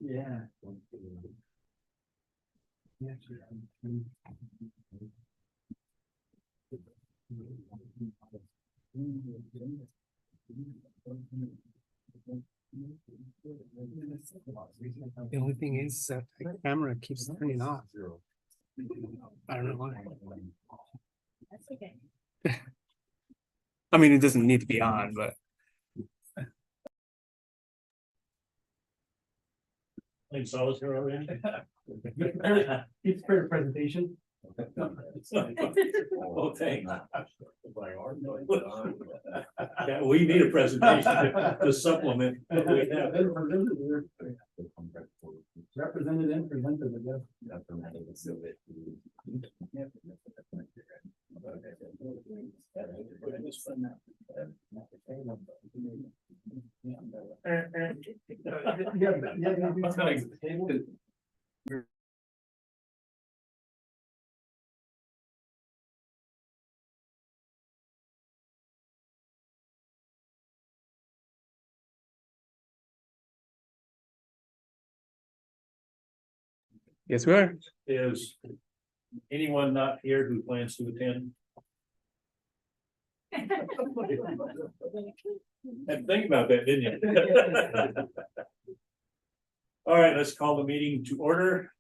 Yeah. The only thing is that the camera keeps turning off. I don't know why. That's okay. I mean, it doesn't need to be on, but Like solitaire already. It's for a presentation. Oh, thanks. Yeah, we need a presentation to supplement what we have. Represented and presented, I guess. yes, we are. Is anyone not here who plans to attend? And think about that, didn't you? All right, let's call the meeting to order.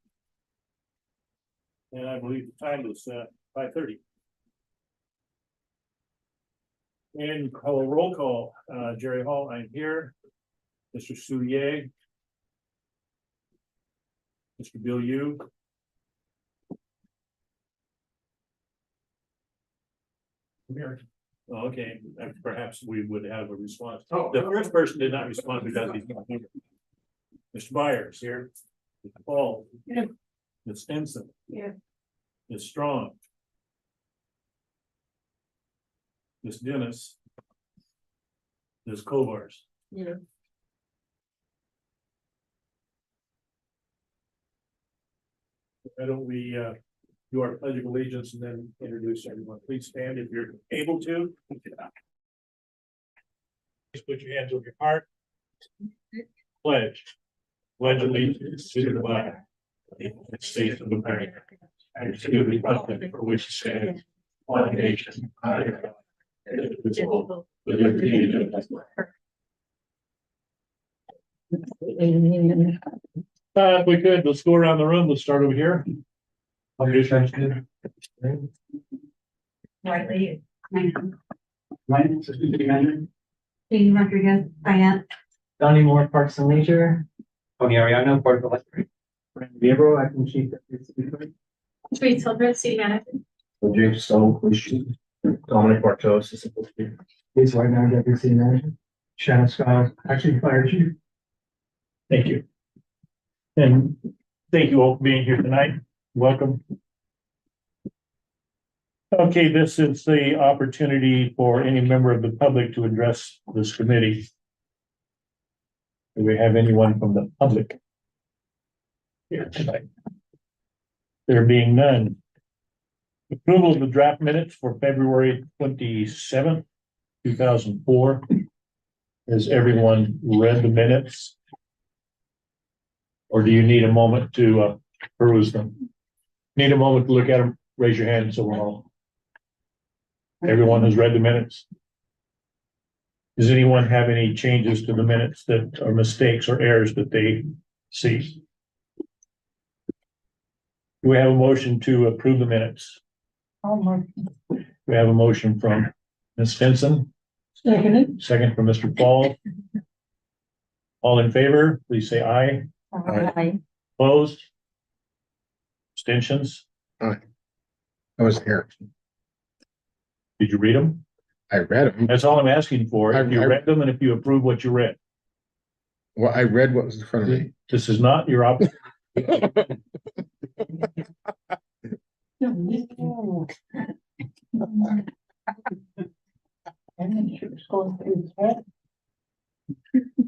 And I believe the time is 5:30. And call a roll call. Jerry Hall, I'm here. Mr. Soulier. Mr. Bill Yu. Okay, perhaps we would have a response. The first person did not respond because he's not here. Mr. Byers here. Mr. Paul. Yeah. Ms. Stinson. Yeah. Ms. Strong. Ms. Dennis. Ms. Kovars. Yeah. Why don't we do our pledge of allegiance and then introduce everyone? Please stand if you're able to. Please put your hands over your heart. Pledge. Pledge allegiance to the flag of the United States of America and to the republic for which it stands, one nation, under God, indivisible, with liberty and justice. If we could, let's go around the room. Let's start over here. Rightly. Katie Rodriguez, Finance. Donnie Moore, Parks and Leisure. Tony Ariano, Board of Electric. Brandon Vibro, Acting Chief Deputy City Clerk. Teresa Silver, City Manager. James Stone, Police Chief. Dominic Bartow, Assistant Police Chief. Lisa Whiteman, Deputy City Manager. Shannon Scott, Acting Fire Chief. Thank you. And thank you all for being here tonight. Welcome. Okay, this is the opportunity for any member of the public to address this committee. Do we have anyone from the public here tonight? There being none. Approval of the draft minutes for February 27th, 2004. Has everyone read the minutes? Or do you need a moment to peruse them? Need a moment to look at them? Raise your hand so we'll all. Everyone has read the minutes. Does anyone have any changes to the minutes that are mistakes or errors that they see? Do we have a motion to approve the minutes? We have a motion from Ms. Stinson. Second from Mr. Paul. All in favor, please say aye. Aye. Opposed? Abstentions? I was here. Did you read them? I read them. That's all I'm asking for. If you I- read them and if you approve what you read. Well, I read what was in front of me. This is not your opportunity.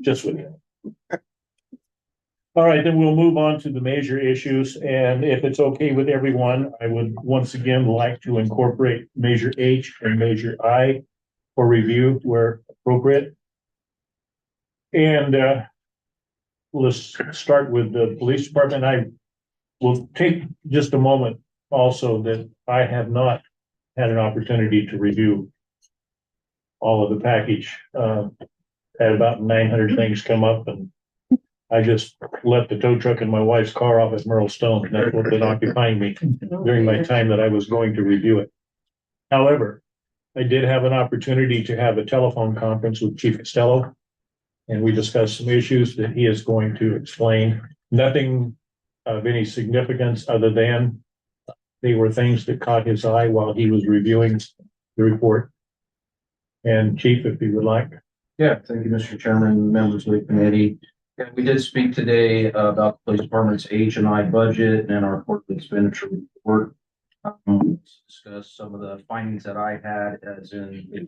Just with you. All right, then we'll move on to the major issues, and if it's okay with everyone, I would once again like to incorporate measure H and measure I for review where appropriate. And let's start with the police department. I will take just a moment also that I have not had an opportunity to review all of the package. Had about 900 things come up, and I just left the tow truck and my wife's car off at Merle Stone, and that's what been occupying me during my time that I was going to review it. However, I did have an opportunity to have a telephone conference with Chief Costello, and we discussed some issues that he is going to explain. Nothing of any significance other than they were things that caught his eye while he was reviewing the report. And Chief, if you would like. Yeah, thank you, Mr. Chairman, members of the committee. Yeah, we did speak today about the police department's H&I budget and our quarterly expenditure report. Discuss some of the findings that I had, as in,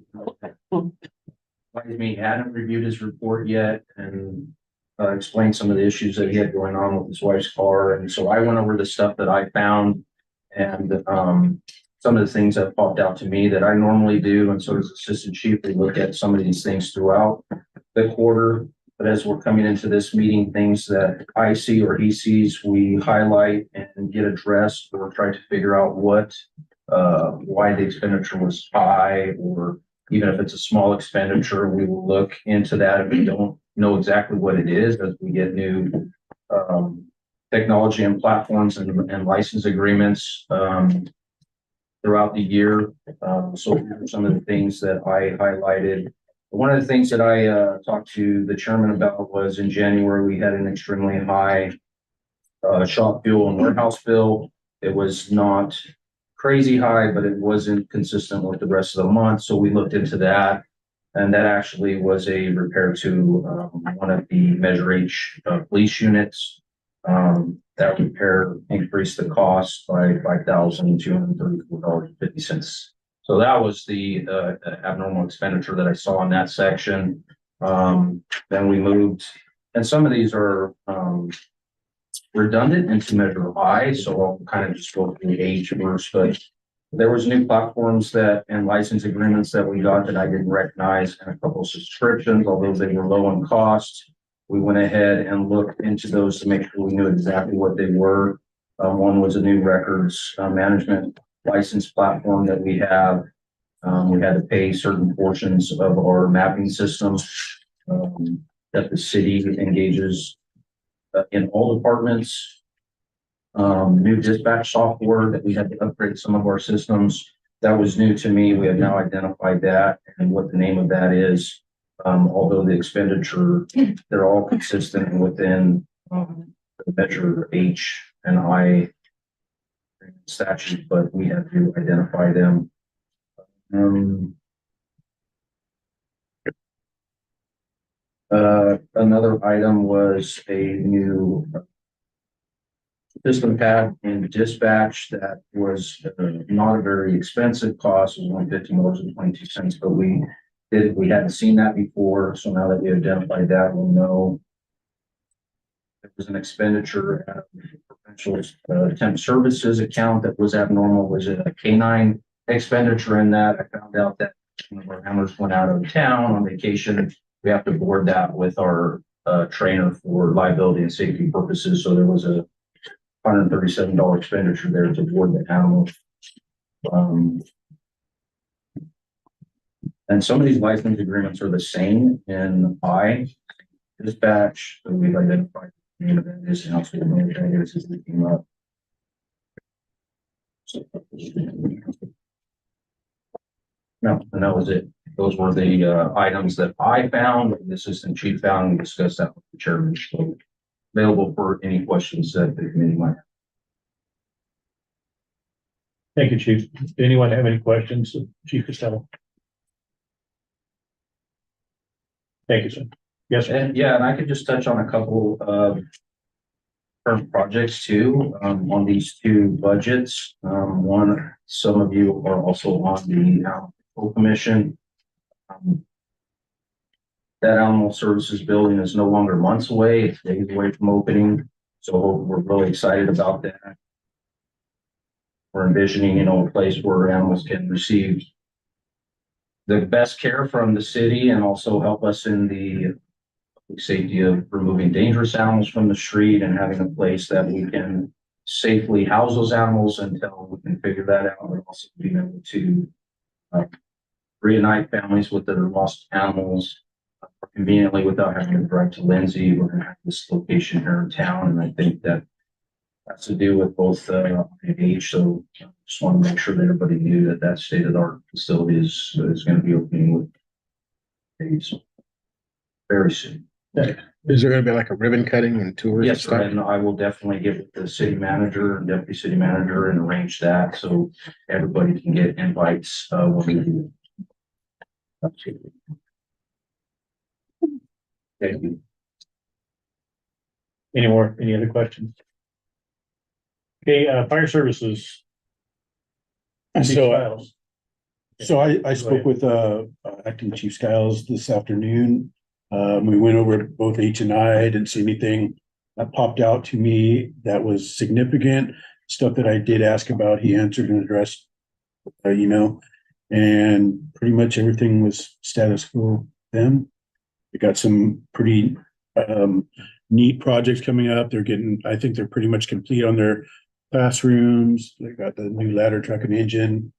me hadn't reviewed his report yet, and explained some of the issues that he had going on with his wife's car. And so I went over the stuff that I found, and some of the things that popped out to me that I normally do. And so as assistant chief, we look at some of these things throughout the quarter. But as we're coming into this meeting, things that I see or he sees, we highlight and get addressed, or try to figure out why the expenditure was high, or even if it's a small expenditure, we will look into that if we don't know exactly what it is, as we get new technology and platforms and license agreements throughout the year. So here are some of the things that I highlighted. One of the things that I talked to the chairman about was in January, we had an extremely high shop fuel and warehouse bill. It was not crazy high, but it wasn't consistent with the rest of the month. So we looked into that, and that actually was a repair to one of the Measure H police units. That repair increased the cost by $5,234.50. So that was the abnormal expenditure that I saw in that section. Then we moved, and some of these are redundant into Measure I, so I'll kind of just go through H first. But there was new platforms and license agreements that we got that I didn't recognize, and a couple of subscriptions, although they were low in cost. We went ahead and looked into those to make sure we knew exactly what they were. One was a new records management license platform that we have. We had to pay certain portions of our mapping system that the city engages in all departments. New dispatch software that we had to upgrade some of our systems. That was new to me. We have now identified that and what the name of that is. Although the expenditure, they're all consistent within the Measure H and I statute, but we had to identify them. Another item was a new system pad in dispatch that was not a very expensive cost. It was only $15.22, but we hadn't seen that before. So now that we identified that, we'll know there was an expenditure at a potential temp services account that was abnormal. Was it a canine expenditure in that? I found out that one of our members went out of town on vacation. We have to board that with our trainer for liability and safety purposes. So there was a $137 expenditure there to board the animal. And some of these license agreements are the same in I dispatch. So we've identified the name of that is, and also the name of that is that came up. No, and that was it. Those were the items that I found, the assistant chief found. We discussed that with the chairman. So available for any questions that the committee might have. Thank you, Chief. Anyone have any questions? Chief Costello. Thank you, sir. Yes, sir. And yeah, and I could just touch on a couple of current projects too, on these two budgets. One, some of you are also on the Animal Commission. That animal services building is no longer months away. It's days away from opening. So we're really excited about that. We're envisioning, a place where animals can receive the best care from the city and also help us in the safety of removing dangerous animals from the street and having a place that we can safely house those animals until we can figure that out. And also being able to reunite families with their lost animals conveniently without having to drive to Lindsay. We're gonna have this location here in town, and I think that has to do with both age. So just want to make sure that everybody knew that that state of the art facility is going to be opening with AIDS very soon. Is there gonna be like a ribbon cutting and tours and Yes, sir, stuff? and I will definitely get with the city manager and deputy city manager and arrange that so everybody can get invites when we do. Absolutely. Thank you. Any other questions? Okay, fire services. So, so I ahead. spoke with, Acting Chief Skiles this afternoon. We went over both H and I didn't see anything that popped out to me that was significant. Stuff that I did ask about, he answered and addressed, and pretty much everything was status quo then. We got some pretty, neat projects coming up. I think they're pretty much complete on their classrooms. They got the new ladder truck and engine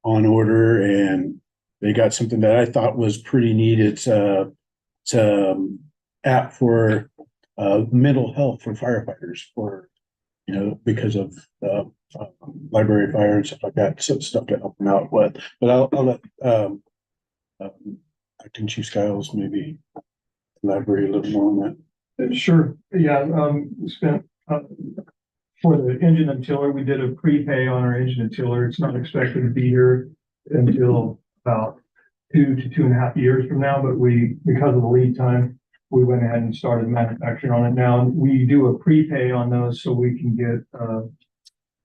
on order, and they got something that I thought was pretty neat. It's a app for mental health for firefighters because of library fire and stuff like that. So stuff to help them out with. But I'll let Acting Chief Skiles maybe elaborate a little more on that. Sure, yeah, we spent, for the engine and tiller, we did a prepay on our engine and tiller. It's not expected to be here until about 2 to 2.5 years from now, but because of the lead time, we went ahead and started manufacturing on it now. We do a prepay on those so we can get a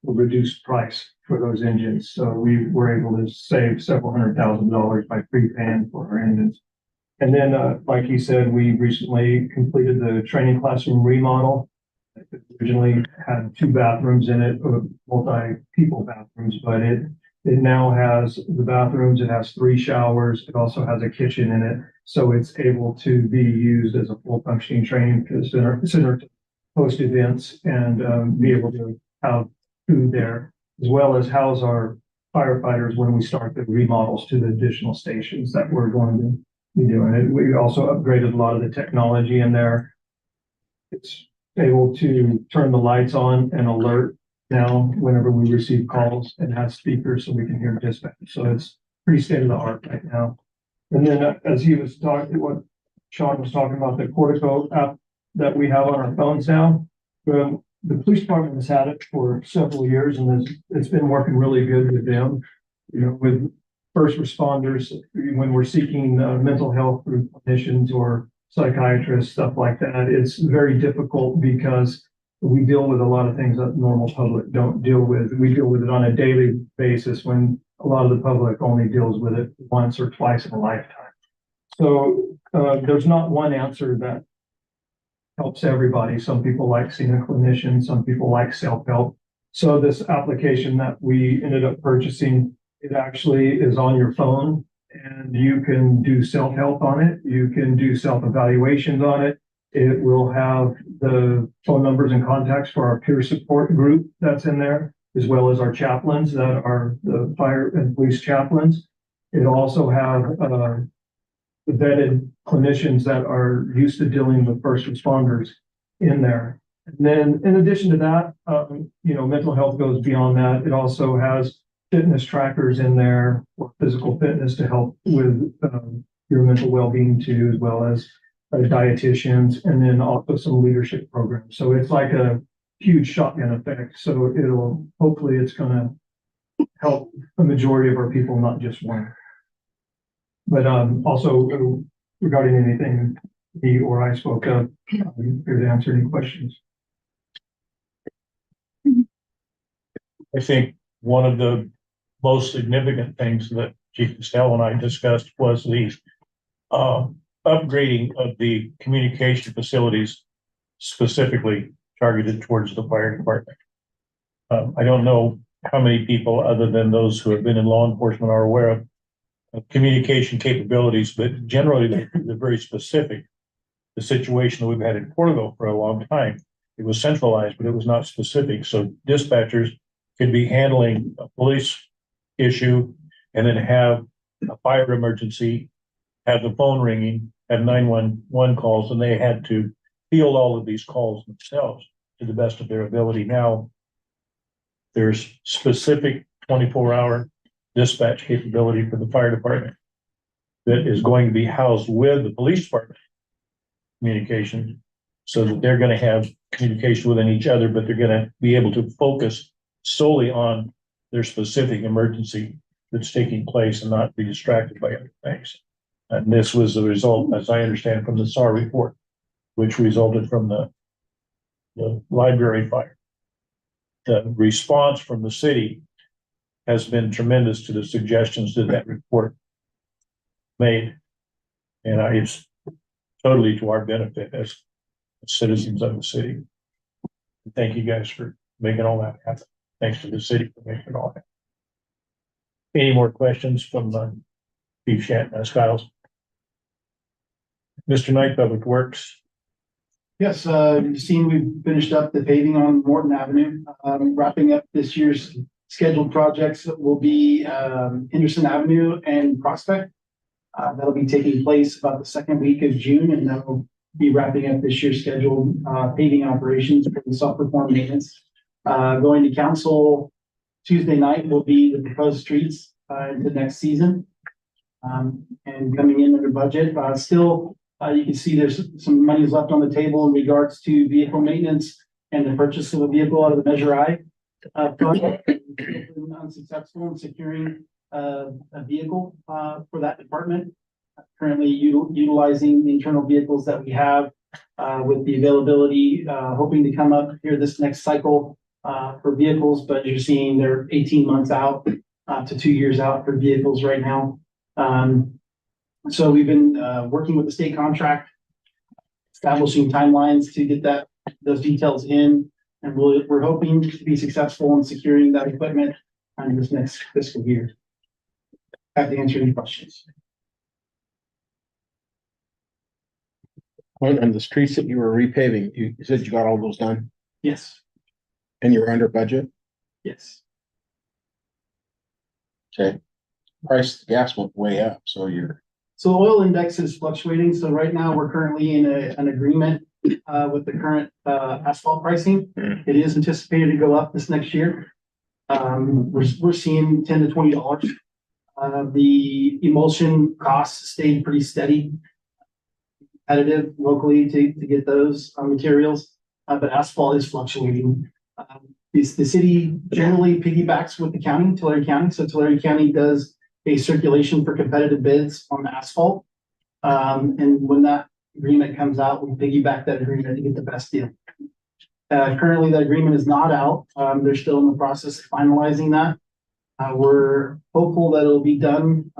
reduced price for those engines. So we were able to save several $100,000 by prepaying for our engines. And then, like he said, we recently completed the training classroom remodel. It originally had 2 bathrooms in it, multi-people bathrooms, but it now has the bathrooms, it has 3 showers, it also has a kitchen in it. So it's able to be used as a full functioning training center to host events and be able to have food there, as well as house our firefighters when we start the remodels to the additional stations that we're going to be doing it. We also upgraded a lot of the technology in there. It's able to turn the lights on and alert now whenever we receive calls, and has speakers so we can hear dispatch. So it's pretty state of the art right now. And then as he was talking, what Sean was talking about, the Cortico app that we have on our phones now, the police department has had it for several years, and it's been working really good with them. With first responders, when we're seeking mental health through clinicians or psychiatrists, stuff like that, it's very difficult because we deal with a lot of things that normal public don't deal with. We deal with it on a daily basis when a lot of the public only deals with it once or twice in a lifetime. So there's not one answer that helps everybody. Some people like seeing a clinician, some people like self-help. So this application that we ended up purchasing, it actually is on your phone, and you can do self-help on it. You can do self-evaluations on it. It will have the phone numbers and contacts for our peer support group that's in there, as well as our chaplains that are the fire and police chaplains. It'll also have the vetted clinicians that are used to dealing with first responders in there. And then in addition to that, mental health goes beyond that. It also has fitness trackers in there for physical fitness to help with your mental well-being too, as well as dietitians, and then also some leadership programs. So it's like a huge shotgun effect. So hopefully it's going to help a majority of our people, not just one. But also regarding anything he or I spoke of, I'm here to answer any questions. I think one of the most significant things that Chief Estelle and I discussed was the upgrading of the communication facilities specifically targeted towards the fire department. I don't know how many people, other than those who have been in law enforcement, are aware of communication capabilities, but generally they're very specific. the situation that we've had in Porterville for a long time. It was centralized, but it was not specific. So dispatchers could be handling a police issue and then have a fire emergency, have the phone ringing, have 911 calls, and they had to field all of these calls themselves to the best of their ability. Now, there's specific 24-hour dispatch capability for the fire department that is going to be housed with the police department communication, so that they're going to have communication within each other, but they're going to be able to focus solely on their specific emergency that's taking place and not be distracted by other things. And this was the result, as I understand, from the SAR report, which resulted from the library fire. The response from the city has been tremendous to the suggestions that that report made. And it's totally to our benefit as citizens of the city. Thank you guys for making all that happen. Thanks to the city for making it all happen. Any more questions from Chief Skiles? Mr. Knight, Public Works. Yes, you've seen we've finished up the paving on Morton Avenue. Wrapping up this year's scheduled projects will be Henderson Avenue and Prospect. That'll be taking place about the second week of June, and that will be wrapping up this year's scheduled paving operations for the self-performed maintenance. Going to council Tuesday night will be the proposed streets into next season. And coming in under budget, still you can see there's some money left on the table in regards to vehicle maintenance and the purchase of a vehicle out of the Measure I fund. Unsuccessful in securing a vehicle for that department. Currently utilizing the internal vehicles that we have with the availability, hoping to come up here this next cycle for vehicles, but you're seeing they're 18 months out to 2 years out for vehicles right now. So we've been working with the state contract, establishing timelines to get those details in, and we're hoping to be successful in securing that equipment on this next fiscal year. Have to answer any questions. On the streets that you were repaving, you said you got all those done Yes, and you were under budget? yes. Okay. Price of gas went way up, so So the oil index is fluctuating. So right now we're currently in an agreement with the current asphalt pricing. It is anticipated to go up this next year. We're seeing $10 to $20. The emulsion costs stayed pretty steady, competitive locally to get those materials, but asphalt is fluctuating. The city generally piggybacks with the county, Tulare County. So Tulare County does a circulation for competitive bids on the asphalt. And when that agreement comes out, we piggyback that agreement to get the best deal. Currently, that agreement is not out. They're still in the process of finalizing that. We're hopeful that it'll be done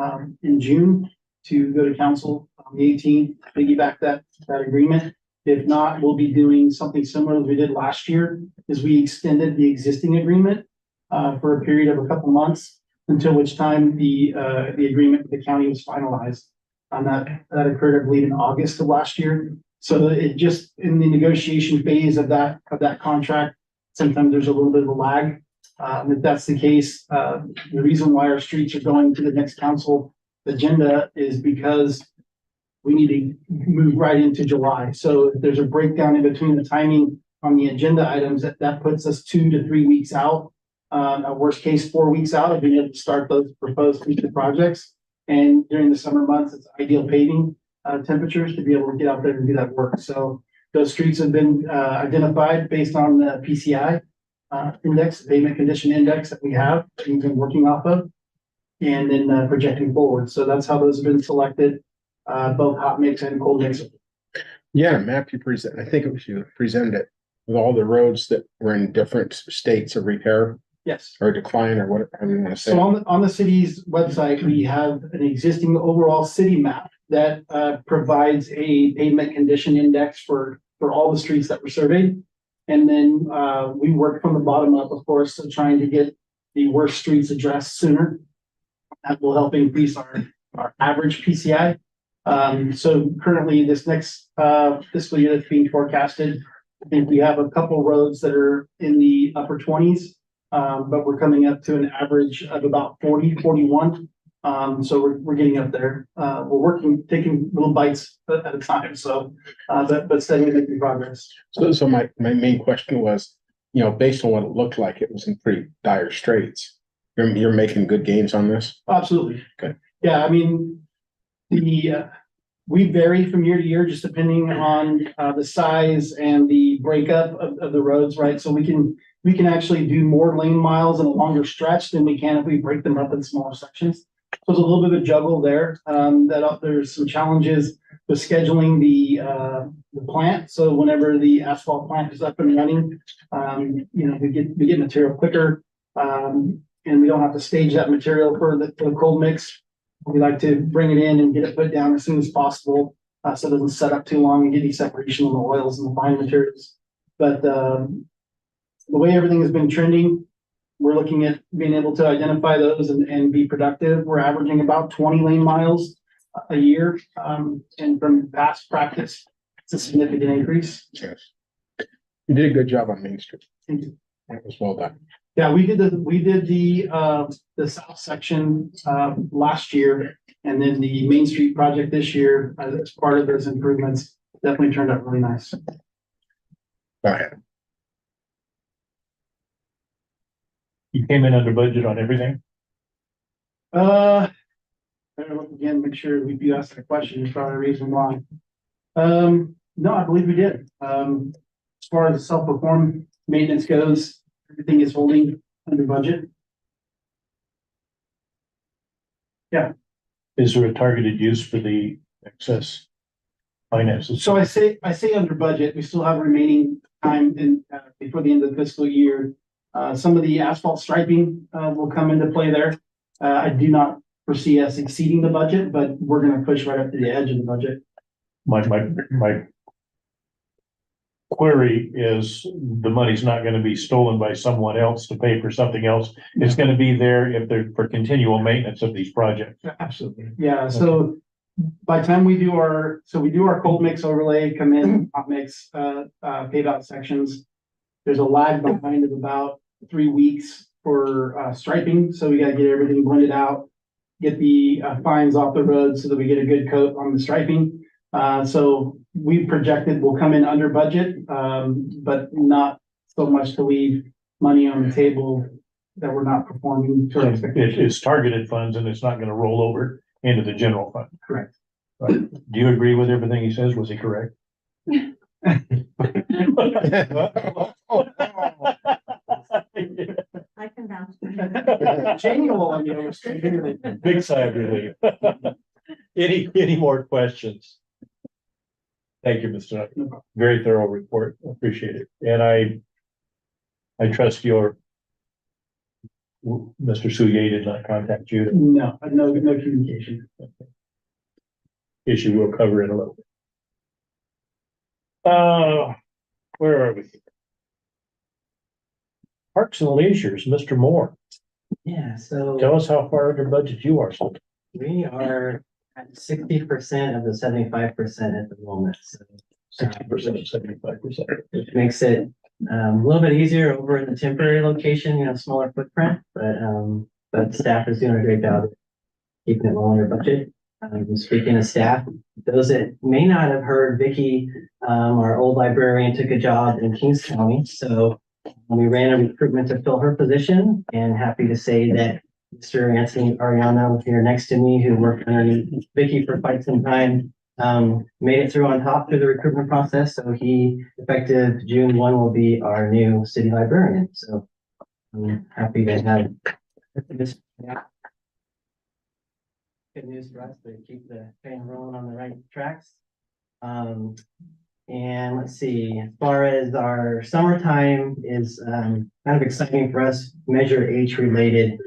in June to go to council on the 18th, piggyback that agreement. If not, we'll be doing something similar as we did last year, is we extended the existing agreement for a period of a couple months, until which time the agreement with the county was finalized. That occurred, I believe, in August of last year. So it just in the negotiation phase of that contract, sometimes there's a little bit of a lag. If that's the case, the reason why our streets are going to the next council agenda is because we need to move right into July. So if there's a breakdown in between the timing on the agenda items, that puts us 2 to 3 weeks out. At worst case, 4 weeks out of being able to start those proposed future projects. And during the summer months, it's ideal paving temperatures to be able to get out there and do that work. So those streets have been identified based on the PCI index, pavement condition index that we have, that we've been working off of, and then projecting forward. So that's how those have been selected, both hot mix and cold mix. yeah, map you present, I think it was you presented it with all the roads that were in different states of repair Yes. or decline or whatever you want to say. So on the city's website, we have an existing overall city map that provides a pavement condition index for all the streets that were surveyed. And then we work from the bottom up, of course, so trying to get the worst streets addressed sooner. That will help increase our average PCI. So currently this next, fiscal year that's being forecasted, I think we have a couple roads that are in the upper twenties. But we're coming up to an average of about 41. So we're getting up there. We're working, taking little bites at a time. So, but steadily making progress. So my main question was, you know, based on what it looked like, it was in pretty dire straits. You're making good gains on this? Absolutely. Okay. Yeah, I mean, we vary from year to year, just depending on, the size and the breakup of the roads, right? So we can actually do more lane miles in a longer stretch than we can if we break them up in smaller sections. So there's a little bit of a juggle there, there's some challenges with scheduling the plant. So whenever the asphalt plant is up and running, you know, we get material quicker. And we don't have to stage that material for the cold mix. We like to bring it in and get it put down as soon as possible, so it doesn't set up too long and get any separation on the oils and the fine materials. But the way everything has been trending, we're looking at being able to identify those and be productive. We're averaging about 20 lane miles a year. And from past practice, it's a significant increase. Yes. You did a good job on Main Street. Thank you. That was well done. Yeah, we did the south section last year, and then the Main Street project this year as part of those improvements definitely turned out really nice. Go ahead. You came in under budget on everything? Better look again, make sure if you ask that question, there's probably a reason why. No, I believe we did. As far as the self-perform maintenance goes, everything is holding under budget. Yeah. Is there a targeted use for the excess finances? So I say under budget, we still have remaining time in, before the end of the fiscal year. Some of the asphalt striping, will come into play there. I do not foresee us exceeding the budget, but we're gonna push right up to the edge of the budget. My query is the money's not gonna be stolen by someone else to pay for something else. It's gonna be there if they're for continual maintenance of these projects. Absolutely. Yeah, so by the time we do our cold mix overlay, come in, hot mix, pave out sections. There's a lag behind of about 3 weeks for striping, so we gotta get everything blended out. Get the fines off the road so that we get a good coat on the striping. So we projected we'll come in under budget, but not so much to leave money on the table that we're not performing to our expectations. It's targeted funds and it's not gonna roll over into the general fund. Correct. Right. Do you agree with everything he says? Was he correct? I can vouch for him. Jamie will let me know. Big sigh of relief. Any more questions? Thank you, Mr. Knight. Very thorough report. Appreciate it. And I trust your Mr. Souye did not contact you. No communication. Issue we'll cover in a little bit. Where are we? Parks and Leisures, Mr. Moore. Yeah, so Tell us how far under budget you are. So we are at 60% of the 75% at the moment. So 60% of 75%. it makes it a little bit easier over in the temporary location, smaller footprint, but staff is doing a great job keeping it well under budget. Speaking of staff, those that may not have heard, Vicky, our old librarian, took a job in Kings County. So we ran a recruitment to fill her position, and happy to say that Mr. Anthony Ariano here next to me, who worked underneath Vicky for quite some time, made it through on top through the recruitment process. So he, effective June 1, will be our new city librarian. So I'm happy to have this. Good news for us to keep the train rolling on the right tracks. And let's see, as far as our summertime is kind of exciting for us, Measure H related.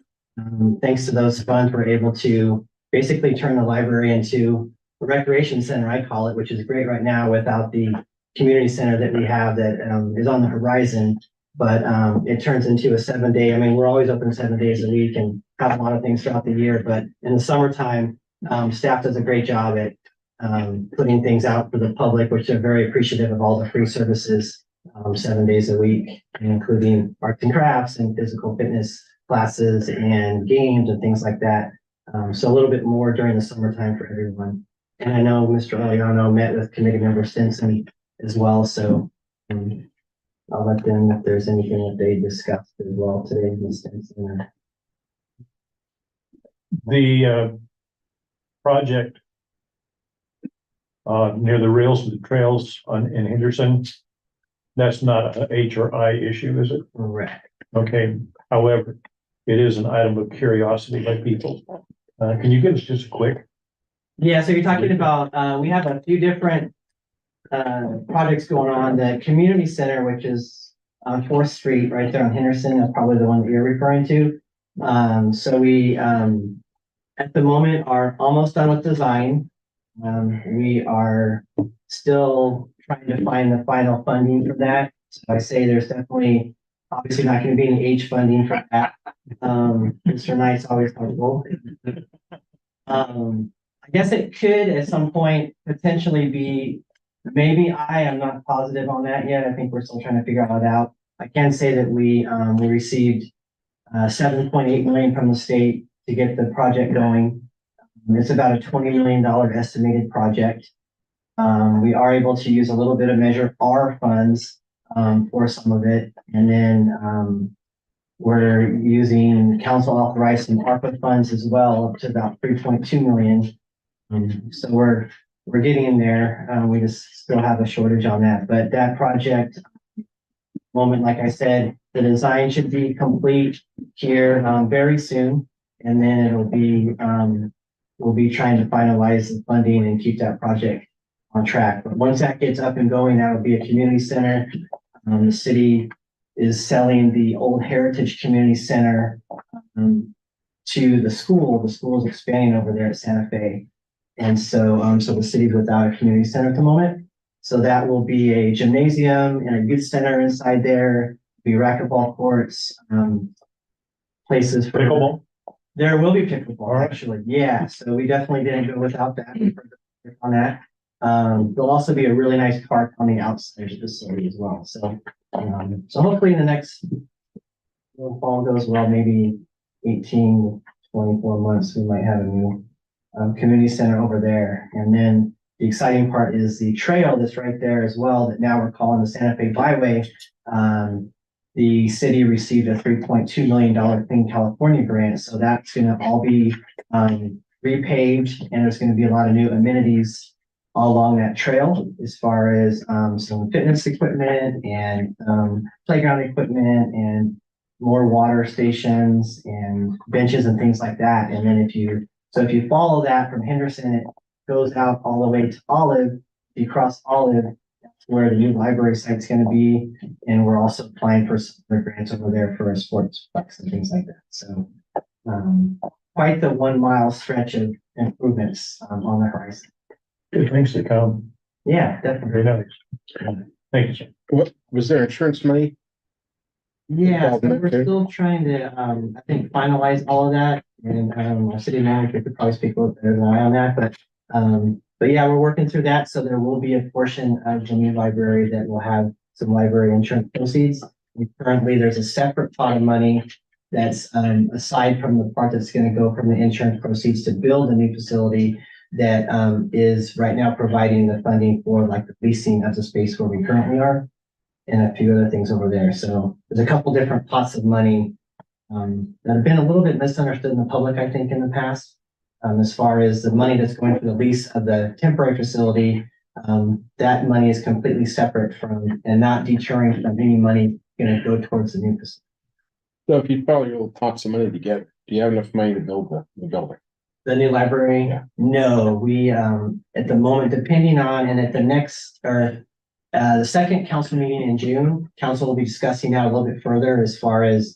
Thanks to those funds, we're able to basically turn the library into a recreation center, I call it, which is great right now without the community center that we have that is on the horizon. But it turns into a 7-day. I mean, we're always open 7 days a week and have a lot of things throughout the year. But in the summertime, staff does a great job at putting things out for the public, which they're very appreciative of all the free services, 7 days a week, including arts and crafts and physical fitness classes and games and things like that. So a little bit more during the summertime for everyone. And I know Mr. Aliano met with committee member Stinson as well, so I'll let them, if there's anything that they discussed as well today, Ms. Stinson. The project near the rails and the trails in Henderson, that's not a H or I issue, is it? Correct. Okay, however, it is an item of curiosity by people. Can you give us just a quick? Yeah, so you're talking about, we have a few different projects going on. The community center, which is on 4th Street, right there on Henderson, that's probably the one that you're referring to. So we, at the moment, are almost done with design. We are still trying to find the final funding for that. So I say there's definitely, obviously not going to be any H funding for that. Mr. Knight's always helpful. I guess it could at some point potentially be, maybe I'm not positive on that yet. I think we're still trying to figure all that out. I can say that we received 7.8 million from the state to get the project going. It's about a $20 million estimated project. We are able to use a little bit of Measure R funds for some of it. And then we're using council authorized some ARPA funds as well, up to about 3.2 million. So we're getting in there. We just still have a shortage on that, but that project moment, like I said, the design should be complete here very soon. And then it'll be, we'll be trying to finalize the funding and keep that project on track. But once that gets up and going, that'll be a community center. The city is selling the old Heritage Community Center to the school. The school is expanding over there at Santa Fe. And so, so the city's without a community center at the moment. So that will be a gymnasium and a youth center inside there, be racquetball courts, places for Pickleball? There will be pickleball, actually. Yeah, so we definitely didn't go without that on that. There'll also be a really nice park on the outside of the facility as well. So, so hopefully in the next fall goes well, maybe 18, 24 months, we might have a new community center over there. And then the exciting part is the trail that's right there as well, that now we're calling the Santa Fe Byway. The city received a $3.2 million Clean California grant. So that's going to all be repaved, and there's going to be a lot of new amenities all along that trail, as far as some fitness equipment and playground equipment and more water stations and benches and things like that. And then if you follow that from Henderson, it goes out all the way to Olive. If you cross Olive, that's where the new library site's going to be. And we're also applying for some other grants over there for a sports flex and things like that. So quite the 1 mile stretch of improvements on the horizon. Good things to come. Yeah, definitely. Very nice. Thank you, sir. What, was there insurance money? Yeah, so Involvement we're too? still trying to, I think, finalize all of that. And our city manager could probably speak a little better than I on that, but yeah, we're working through that. So there will be a portion of the new library that will have some library insurance proceeds. And currently, there's a separate pot of money that's aside from the part that's going to go from the insurance proceeds to build a new facility that is right now providing the funding for like the leasing of the space where we currently are, and a few other things over there. So there's a couple different pots of money that have been a little bit misunderstood in the public, I think, in the past, as far as the money that's going for the lease of the temporary facility. That money is completely separate from and not deterring from any money going to go towards the new facility. So if you probably will talk some money to get, do you have enough money to build the building? The new library? Yeah. No, we, at the moment, depending on, and at the next, or the second council meeting in June, council will be discussing that a little bit further as far as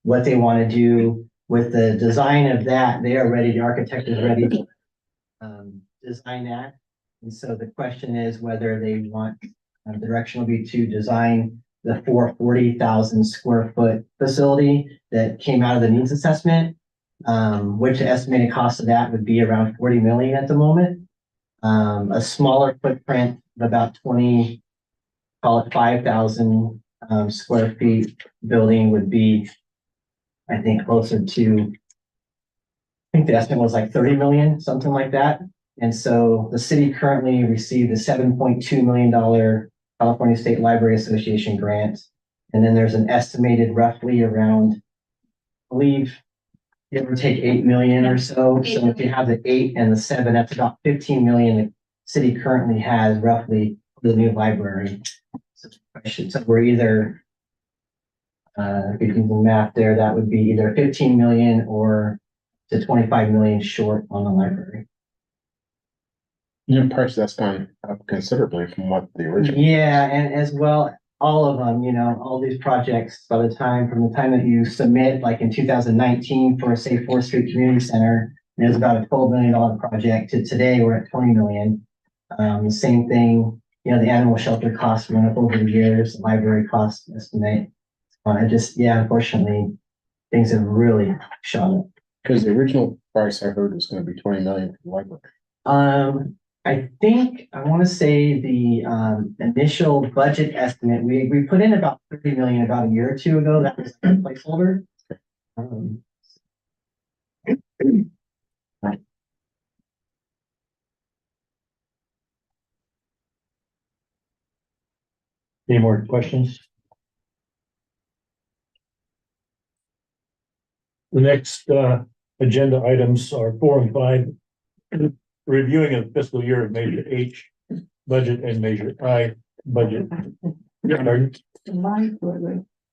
what they want to do with the design of that. They are ready, the architect is ready to design that. And so the question is whether they want, the direction will be to design the 440,000 square foot facility that came out of the needs assessment, which the estimated cost of that would be around 40 million at the moment. A smaller footprint of about 20, call it 5,000 square feet building would be, I think, closer to, I think the estimate was like 30 million, something like that. And so the city currently received a $7.2 million California State Library Association grant. And then there's an estimated roughly around, I believe, give or take 8 million or so. So if you have the 8 and the 7, that's about 15 million the city currently has roughly for the new library. So we're either, if you do the math there, that would be either 15 million or to 25 million short on the library. Your price that's gone up considerably from what the original. Yeah, and as well, all of them, all these projects, from the time that you submit, like in 2019 for, say, 4th Street Community Center, it was about a $12 million project. To today, we're at 20 million. The same thing, the animal shelter costs went up over the years, the library cost estimate. Unfortunately, things have really shot up. Because the original price I heard was gonna be 20 million for the library. I think, I want to say the initial budget estimate, we put in about 30 million about a year or two ago. That was a placeholder. Any more questions? The next agenda items are 4 and 5. Reviewing of fiscal year of Measure H budget and Measure I budget. Pardon?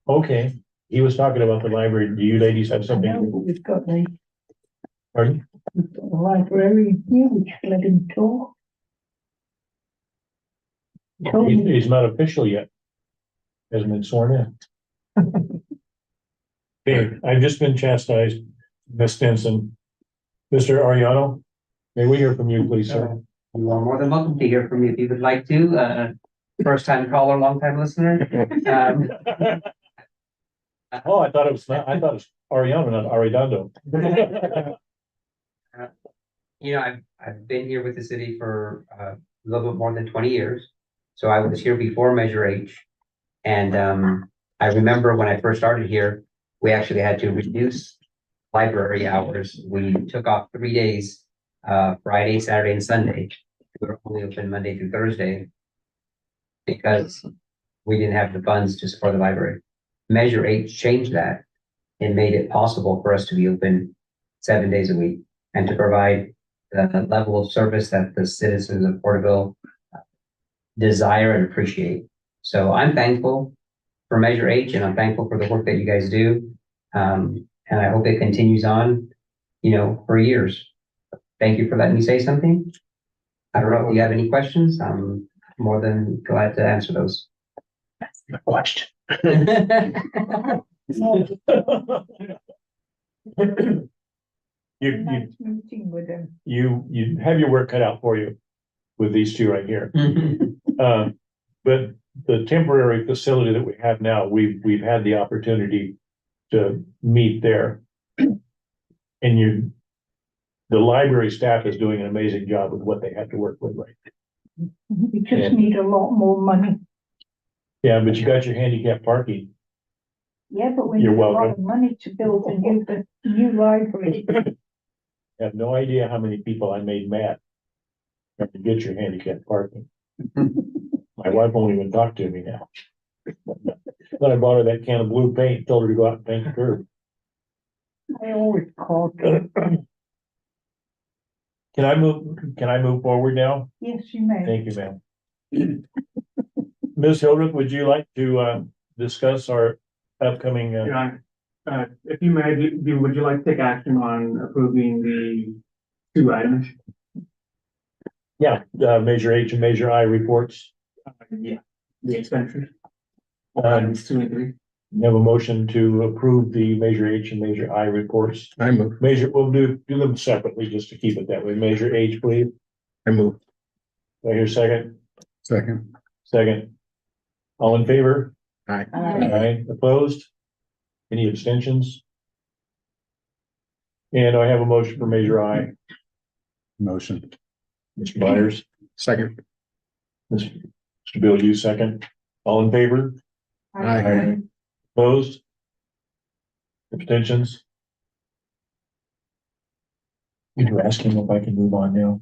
Okay, he was talking about the library. Do you ladies have something? We've got the Pardon? library here, which let him talk. He's not official yet. Hasn't been sworn in. Okay, I've just been chastised, Ms. Stinson. Mr. Ariano, may we hear from you, please, sir? You are more than welcome to hear from me if you would like to. First time caller, long time listener. Oh, I thought it was Ariano, not Arredondo. I've been here with the city for a little bit more than 20 years. So I was here before Measure H. And I remember when I first started here, we actually had to reduce library hours. We took off 3 days, Friday, Saturday, and Sunday. We were only open Monday through Thursday because we didn't have the funds to support the library. Measure H changed that and made it possible for us to be open 7 days a week and to provide the level of service that the citizens of Porterville desire and appreciate. So I'm thankful for Measure H, and I'm thankful for the work that you guys do. And I hope it continues on, for years. Thank you for letting me say something. I don't know if you have any questions. I'm more than glad to answer those. The question. Meeting with him. You have your work cut out for you with these two right here. But the temporary facility that we have now, we've had the opportunity to meet there. And the library staff is doing an amazing job with what they have to work with, right? We just need a lot more money. Yeah, but you got your handicap parking. Yeah, but we need You're a lot welcome. of money to build a new library. I have no idea how many people I made mad. You have to get your handicap parking. My wife won't even talk to me now. Then I bought her that can of blue paint, told her to go out and paint the curb. I always called them. Can I move forward now? Yes, you may. Thank you, ma'am. Ms. Hildreth, would you like to discuss our upcoming? If you may, would you like to take action on approving the 2 items? Yeah, Measure H and Measure I reports. Yeah, the expenditures. Um, Items 2 and 3. We have a motion to approve the Measure H and Measure I reports. I move. We'll do them separately just to keep it that way. Measure H, please. I move. Do I hear second? Second. Second. All in favor? Aye. Aye. Opposed? Any abstentions? And I have a motion for Measure I. Motion. Mr. Myers, Second. Mr. Bill, you second. All in favor? Aye. Opposed? Abstentions? You're asking if I can move on now.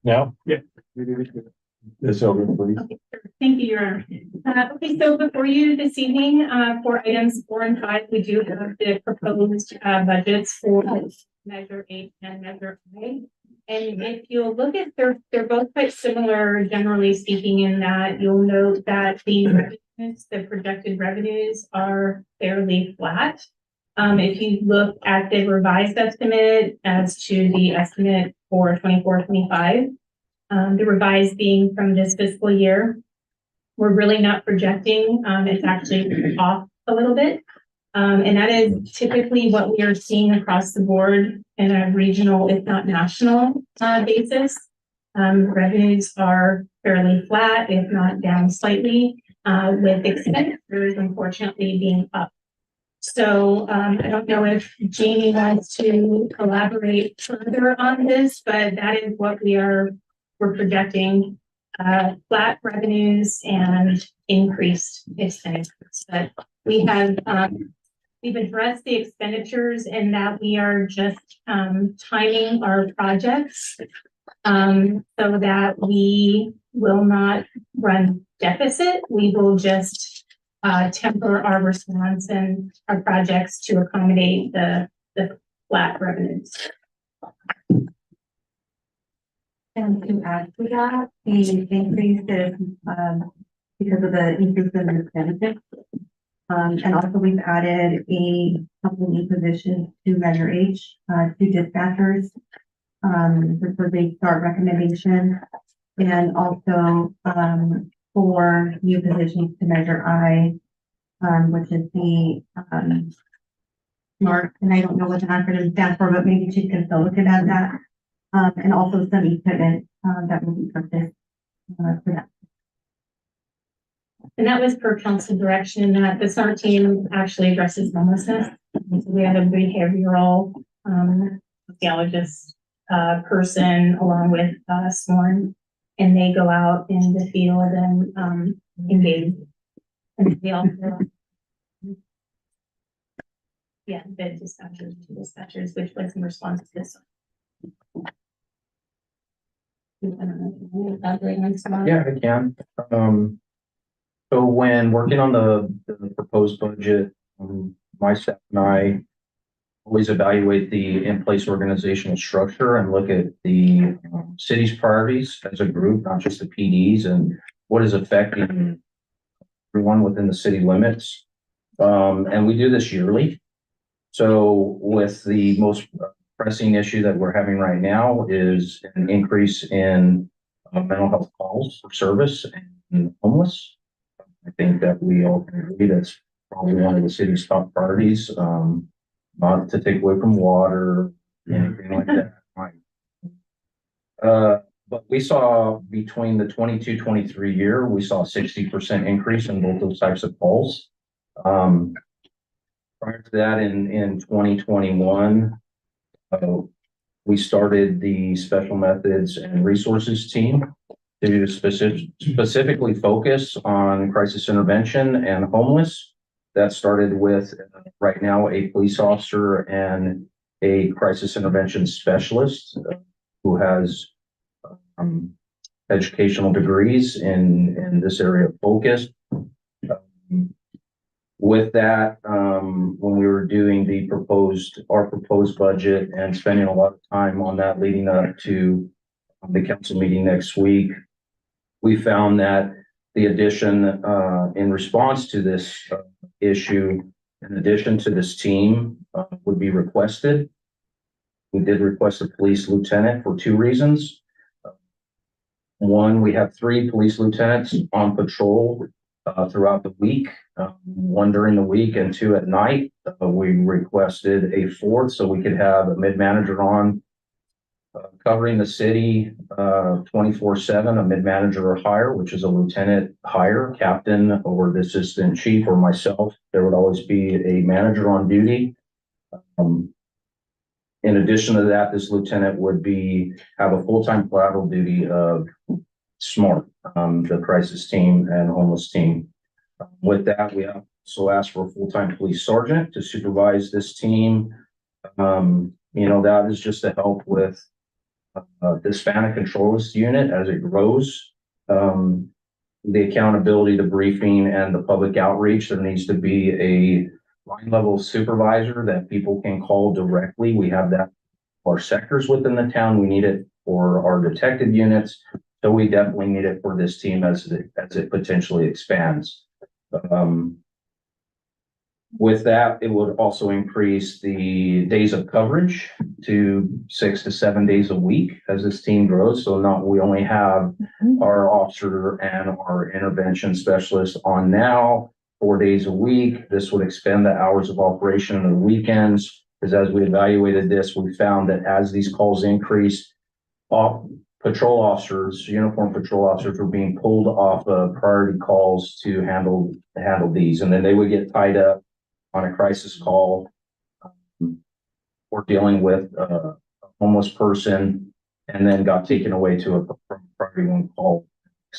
Now? Yeah. It's over, please. Thank you, Your Honor. Okay, so before you this evening, for items 4 and 5, we do have the proposed budgets for Measure 8 and Measure I. And if you'll look at, they're both quite similar, generally speaking, in that you'll note that the revenues, the projected revenues are fairly flat. If you look at the revised estimate as to the estimate for 24-25, the revised being from this fiscal year, we're really not projecting, it's actually off a little bit. And that is typically what we are seeing across the board in a regional, if not national, basis. Revenues are fairly flat, if not down slightly, with expenditures unfortunately being up. So I don't know if Jamie wants to elaborate further on this, but that is what we're projecting, flat revenues and increased expenditures. But we have we've addressed the expenditures in that we are just timing our projects so that we will not run deficit. We will just temper our response and our projects to accommodate the flat revenues. And to add to that, the increase is because of the increase in the benefits. And also we've added a couple new positions to Measure H, to dispatchers. This was a start recommendation, and also 4 new positions to Measure I, which is the SMART, and I don't know what the acronym stands for, but maybe Chief can still look at that. And also some equipment that will be purchased for that. And that was per council direction that the SMART team actually addresses homelessness. So we have a behavioral sociologist person along with SMORN, and they go out in the field and engage. And they also, yeah, the dispatchers, which was in response to this. I don't know if you want to elaborate on SMART. Yeah, I can. So when working on the proposed budget, my staff and I always evaluate the in-place organizational structure and look at the city's priorities as a group, not just the PDs, and what is affecting everyone within the city limits. And we do this yearly. So with the most pressing issue that we're having right now is an increase in mental health calls for service and homeless. I think that we all can agree that's probably one of the city's top priorities, not to take away from water, anything like that. But we saw between the 22-23 year, we saw a 60% increase in both those types of calls. Prior to that, in 2021, we started the Special Methods and Resources team to specifically focus on crisis intervention and homeless. That started with right now a police officer and a crisis intervention specialist who has educational degrees in this area of focus. With that, when we were doing our proposed budget and spending a lot of time on that leading up to the council meeting next week, we found that the addition in response to this issue, in addition to this team, would be requested. We did request a police lieutenant for 2 reasons. One, we have 3 police lieutenants on patrol throughout the week, 1 during the week and 2 at night. We requested a 4th so we could have a mid-manager on covering the city 24/7, a mid-manager or higher, which is a lieutenant higher, captain or the assistant chief or myself. There would always be a manager on duty. In addition to that, this lieutenant would have a full-time collateral duty of SMART, the crisis team and homeless team. With that, we also asked for a full-time police sergeant to supervise this team. That is just to help with the Hispanic control list unit as it grows. The accountability, the briefing, and the public outreach. There needs to be a line level supervisor that people can call directly. We have that for our sectors within the town. We need it for our detective units. So we definitely need it for this team as it potentially expands. With that, it would also increase the days of coverage to 6 to 7 days a week as this team grows. So we only have our officer and our intervention specialist on now 4 days a week. This would expand the hours of operation on the weekends, because as we evaluated this, we found that as these calls increased, patrol officers, uniformed patrol officers were being pulled off of priority calls to handle these, and then they would get tied up on a crisis call or dealing with a homeless person, and then got taken away to a priority one call.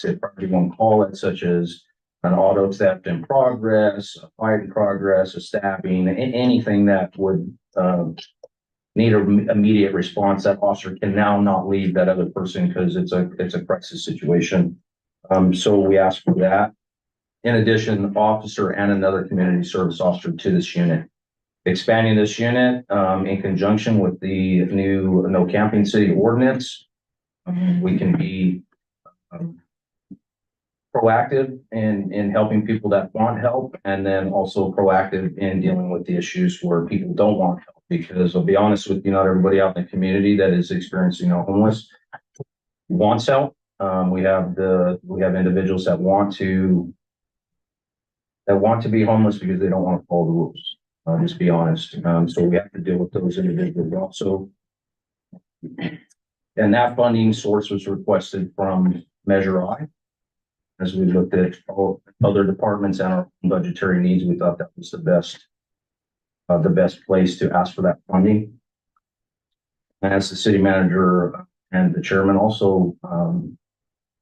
Priority one call, such as an auto theft in progress, a fight in progress, a stabbing, anything that would need an immediate response. That officer can now not leave that other person because it's a crisis situation. So we asked for that. In addition, officer and another community service officer to this unit. Expanding this unit in conjunction with the new no camping city ordinance, we can be proactive in helping people that want help, and then also proactive in dealing with the issues where people don't want help. Because I'll be honest with you, not everybody out in the community that is experiencing homeless wants help. We have individuals that want to be homeless because they don't want to follow the rules. I'll just be honest. So we have to deal with those individuals also. And that funding source was requested from Measure I. As we looked at all other departments and our budgetary needs, we thought that was the best place to ask for that funding. And as the city manager and the chairman also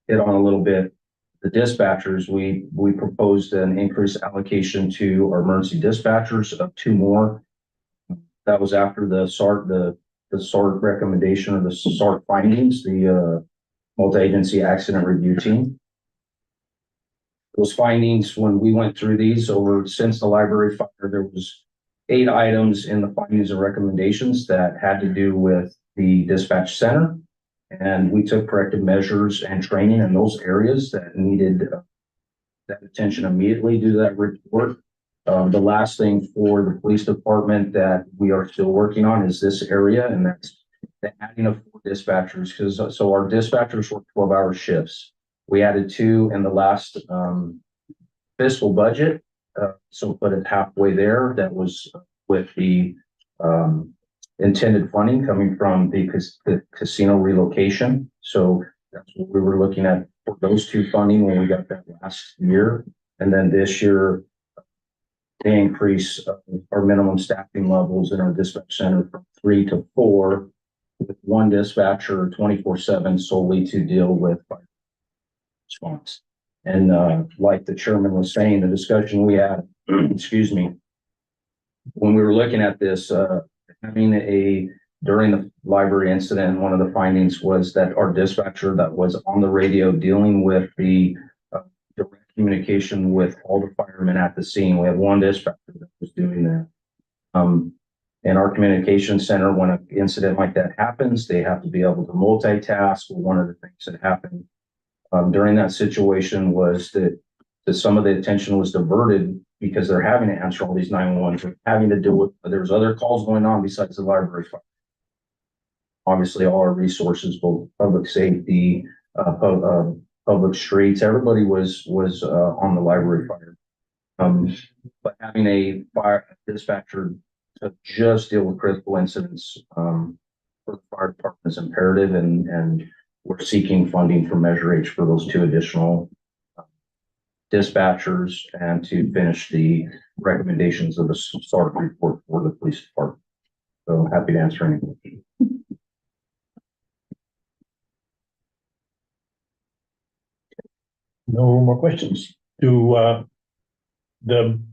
hit on a little bit, the dispatchers, we proposed an increased allocation to our emergency dispatchers of 2 more. That was after the SART recommendation, or the SART findings, the multi-agency accident review team. Those findings, when we went through these since the library fire, there was 8 items in the findings and recommendations that had to do with the dispatch center. And we took corrective measures and training in those areas that needed that attention immediately due to that report. The last thing for the police department that we are still working on is this area, and that's the adding of 4 dispatchers. So our dispatchers work 12-hour shifts. We added 2 in the last fiscal budget, so put it halfway there. That was with the intended funding coming from the casino relocation. So that's what we were looking at for those 2 funding when we got that last year. And then this year, they increase our minimum staffing levels in our dispatch center from 3 to 4, with 1 dispatcher 24/7 solely to deal with fire response. And like the chairman was saying, the discussion we had, excuse me, when we were looking at this, during the library incident, one of the findings was that our dispatcher that was on the radio dealing with the direct communication with all the firemen at the scene. We have 1 dispatcher that was doing that. In our communication center, when an incident like that happens, they have to be able to multitask. One of the things that happened during that situation was that some of the attention was diverted because they're having to answer all these 911s, having to deal with, there's other calls going on besides the library fire. Obviously, all our resources, both public safety, public streets, everybody was on the library fire. But having a fire dispatcher to just deal with critical incidents for the fire department is imperative, and we're seeking funding from Measure H for those 2 additional dispatchers and to finish the recommendations of the SART report for the police department. So happy to answer any questions. No more questions. The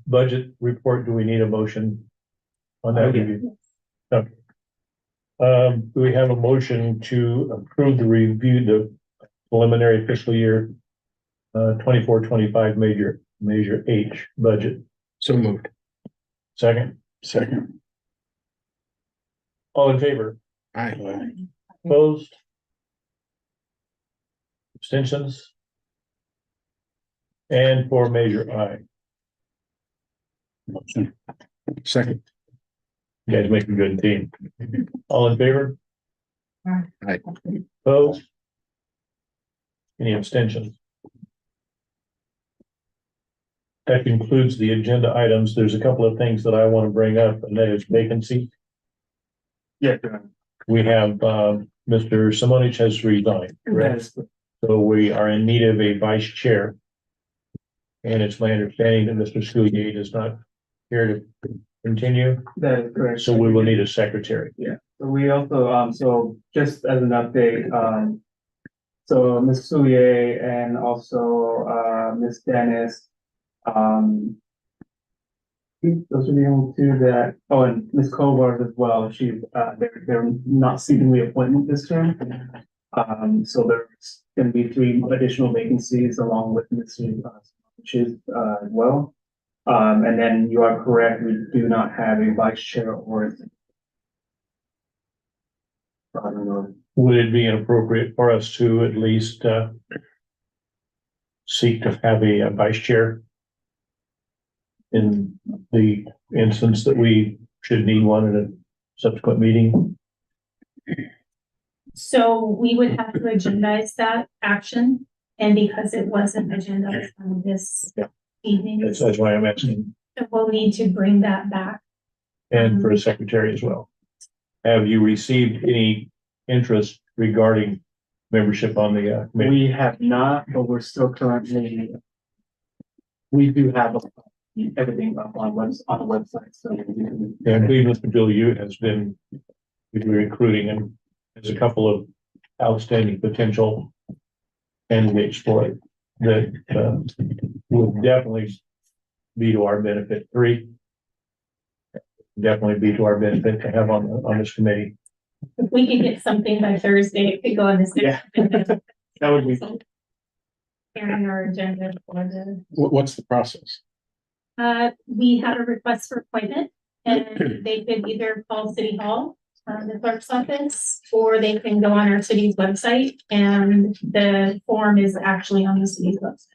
budget report, do we need a motion on that review? Okay. Do we have a motion to approve the review, the preliminary fiscal year 24-25 measure H budget? So moved. Second, Second. all in favor? Aye. Opposed? Abstentions? And for measure I, Motion. Second. you guys make a good team. All in favor? Aye. Opposed? Any abstentions? That concludes the agenda items. There's a couple of things that I want to bring up, and that is vacancy. Yeah. We have, Mr. Simonich has resigned, correct? So we are in need of a vice chair. And it's my understanding that Mr. Sculier is not here to continue, That is correct. so we will need a secretary. So we also, so just as an update, so Ms. Souye and also, Ms. Dennis, I think those are the only two that, oh, and Ms. Covart as well, she's, they're not seeking reappointment this term. So there's gonna be 3 additional vacancies along with Mr. Which as well. And then you are correct, we do not have a vice chair or a I don't know. Would it be inappropriate for us to at least seek to have a vice chair in the instance that we should need one in a subsequent meeting? So we would have to agendize that action, and because it wasn't agendized on this evening, That's why I'm asking, so we'll need to bring that back. and for a secretary as well. Have you received any interest regarding membership on the committee? We have not, but we're still currently. We do have everything up on the website, so. Yeah, I believe Mr. Bill Ute has been recruiting, and there's a couple of outstanding potential candidates for it that would definitely be to our benefit. 3 definitely be to our benefit to have on this committee. If we could get something by Thursday, it could go on this. Yeah. That would be. Carrying our agenda for the, What's the process? we have a request for appointment, and they could either call City Hall, the clerk's office, or they can go on our city's website, and the form is actually on the city's website.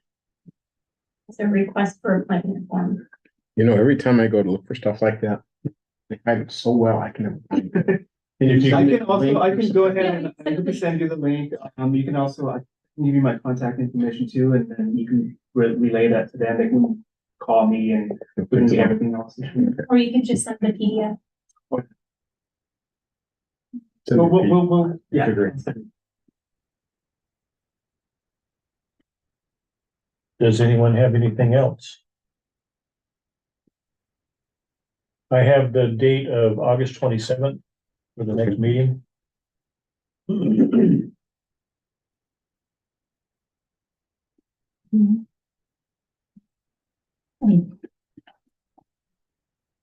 It's a request for appointment form. You know, every time I go to look for stuff like that, they hide it so well, I can. I can go ahead and I can send you the link. You can also, I can give you my contact information too, and then you can relay that to them. They can call me and we can get everything else. Or you can just send the PDF. We'll, yeah. Does anyone have anything else? I have the date of August 27th for the next meeting.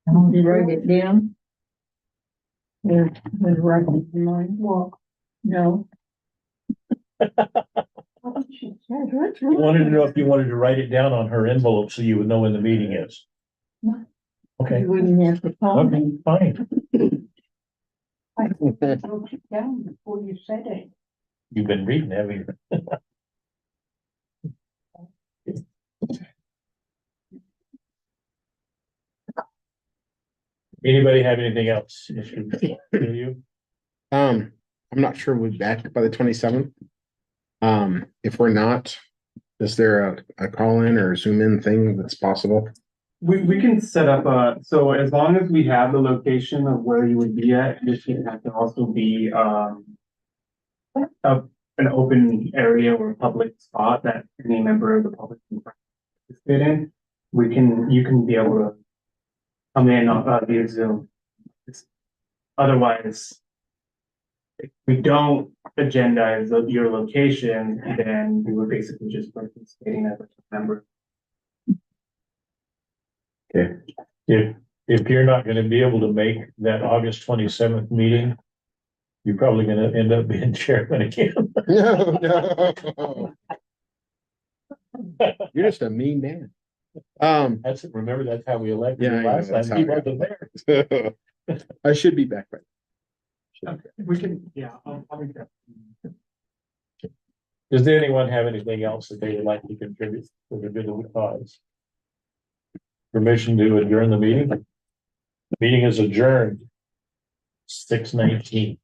I'll write it down. Yeah, was writing in my walk. No. I wanted to know if you wanted to write it down on her envelope so you would know when the meeting is. No. Okay, You wouldn't have to call okay, me. fine. I wrote it down before you said it. You've been reading, haven't you? Anybody have anything else? Mr. You? I'm not sure we'll be back by the 27th. If we're not, is there a call in or Zoom in thing that's possible? We can set up so as long as we have the location of where you would be at, this can have to also be, an open area or public spot that any member of the public can participate in. You can be able to come in via Zoom. otherwise, if we don't agendize your location, then we were basically just participating as a member. If you're not gonna be able to make that August 27th meeting, you're probably gonna end up being chairman again. No, no. You're just a mean man. That's, remember, that's how we elected Yeah, him I know, last that's time. He how wasn't there. I should be back by. Okay, we can, yeah, I'll make that. Does anyone have anything else that they would like to contribute for the good of the cause? Permission to adjourn the meeting? The meeting is adjourned. 6:19.